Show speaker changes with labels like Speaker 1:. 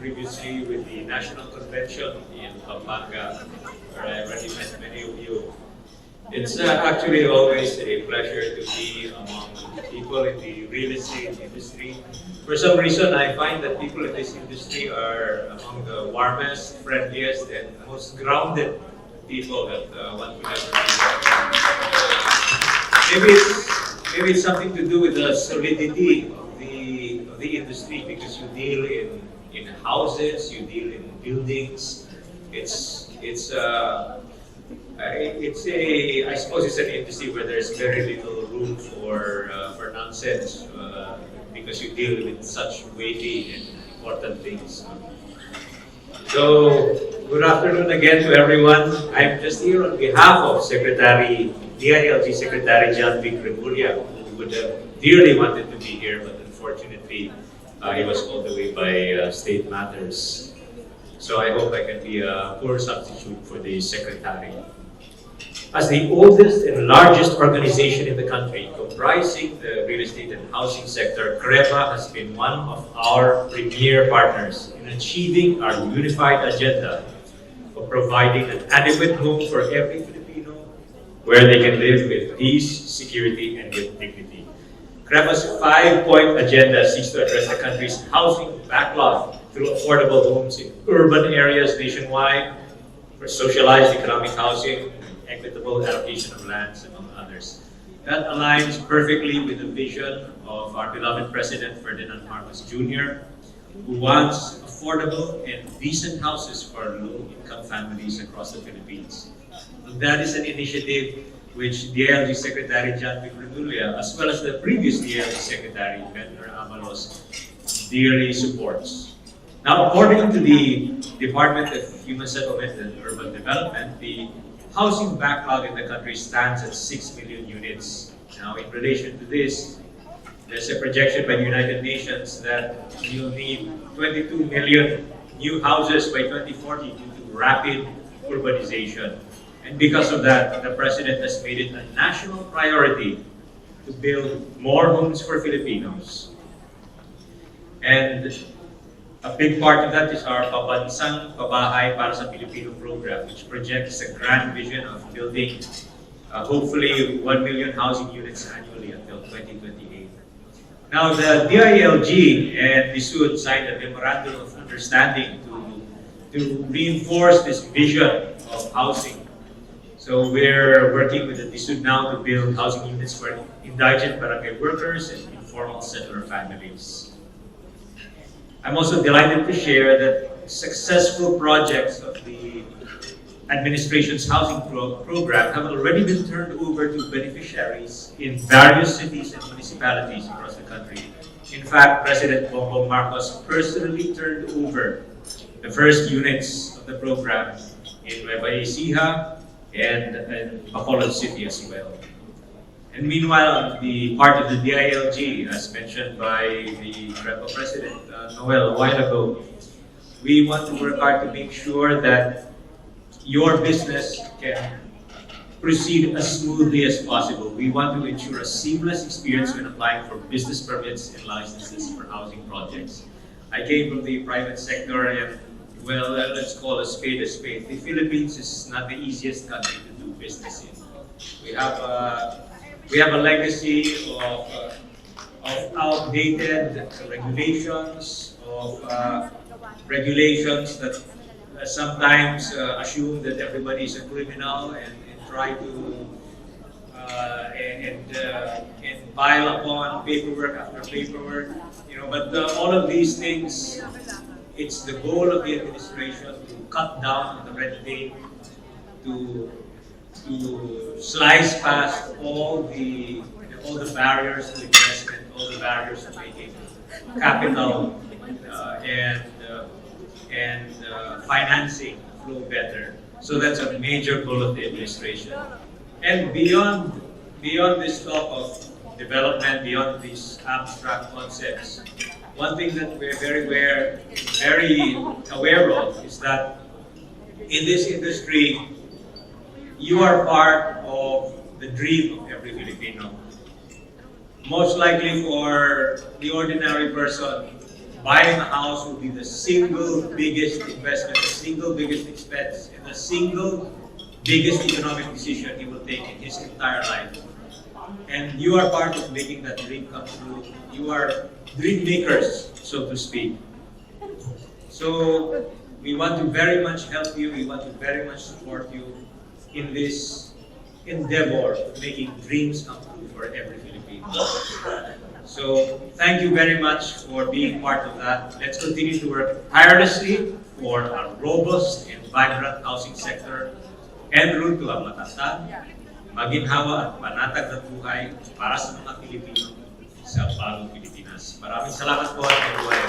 Speaker 1: previously with the National Convention in Pampanga, where I already met many of you. It's actually always a pleasure to be among people in the real estate industry. For some reason, I find that people in this industry are among the warmest, friendliest, and most grounded people that one could ever meet. Maybe it's something to do with the solidity of the industry, because you deal in houses, you deal in buildings. I suppose it's an industry where there's very little room for nonsense, because you deal with such weighty and important things. So, good afternoon again to everyone. I'm just here on behalf of DILG Secretary John Vic Remulla, who would have dearly wanted to be here, but unfortunately, he was called away by state matters. So I hope I can be a poor substitute for the Secretary. As the oldest and largest organization in the country comprising the real estate and housing sector, CREPA has been one of our premier partners in achieving our unified agenda of providing an adequate home for every Filipino where they can live with peace, security, and with dignity. CREPA's 5-point agenda seeks to address the country's housing backlog through affordable homes in urban areas nationwide, for socialized economic housing, equitable allocation of lands, among others. That aligns perfectly with the vision of our beloved President Ferdinand Marcos Jr., who wants affordable and decent houses for low-income families across the Philippines. And that is an initiative which DILG Secretary John Vic Remulla, as well as the previous DILG Secretary, Benner Avalos, dearly supports. Now, according to the Department of Human Settlement and Urban Development, the housing backlog in the country stands at 6 million units. Now, in relation to this, there's a projection by the United Nations that you'll need 22 million new houses by 2040 due to rapid urbanization. And because of that, the President has made it a national priority to build more homes for Filipinos. And a big part of that is our Pabansang Pabahay para sa Pilipino program, which projects a grand vision of building hopefully 1 million housing units annually until 2028. Now, the DILG and DSUD signed a memorandum of understanding to reinforce this vision of housing. So we're working with the DSUD now to build housing units for indigent barangay workers and informal settler families. I'm also delighted to share that successful projects of the administration's housing program have already been turned over to beneficiaries in various cities and municipalities across the country. In fact, President Bongbong Marcos personally turned over the first units of the program in Nueva Ecija and in Bacolod City as well. And meanwhile, on the part of the DILG, as mentioned by the CREPA President Noel a while ago, we want to work hard to make sure that your business can proceed as smoothly as possible. We want to ensure a seamless experience when applying for business permits and licenses for housing projects. I came from the private sector, and well, let's call a spade a spade. The Philippines is not the easiest country to do business in. We have a legacy of outdated regulations, regulations that sometimes assume that everybody is a criminal and try to and pile upon paperwork after paperwork. But all of these things, it's the goal of the administration to cut down on the red tape, to slice past all the barriers to investment, all the barriers to making capital and financing flow better. So that's a major goal of the administration. And beyond this talk of development, beyond these abstract concepts, one thing that we're very aware of is that in this industry, you are part of the dream of every Filipino. Most likely for the ordinary person,
Speaker 2: buying a house will be the single biggest investment, the single biggest expense, and the single biggest economic decision he will take in his entire life. And you are part of making that dream come true. You are dream makers, so to speak. So we want to very much help you. We want to very much support you in this endeavor of making dreams come true for every Filipino. So thank you very much for being part of that. Let's continue to work tirelessly for a robust and vibrant housing sector en route to ang matatag, maginhawa at panatag na buhay para sa mga Pilipino sa bagong Pilipinas. Maraming salamat po at mabuhay.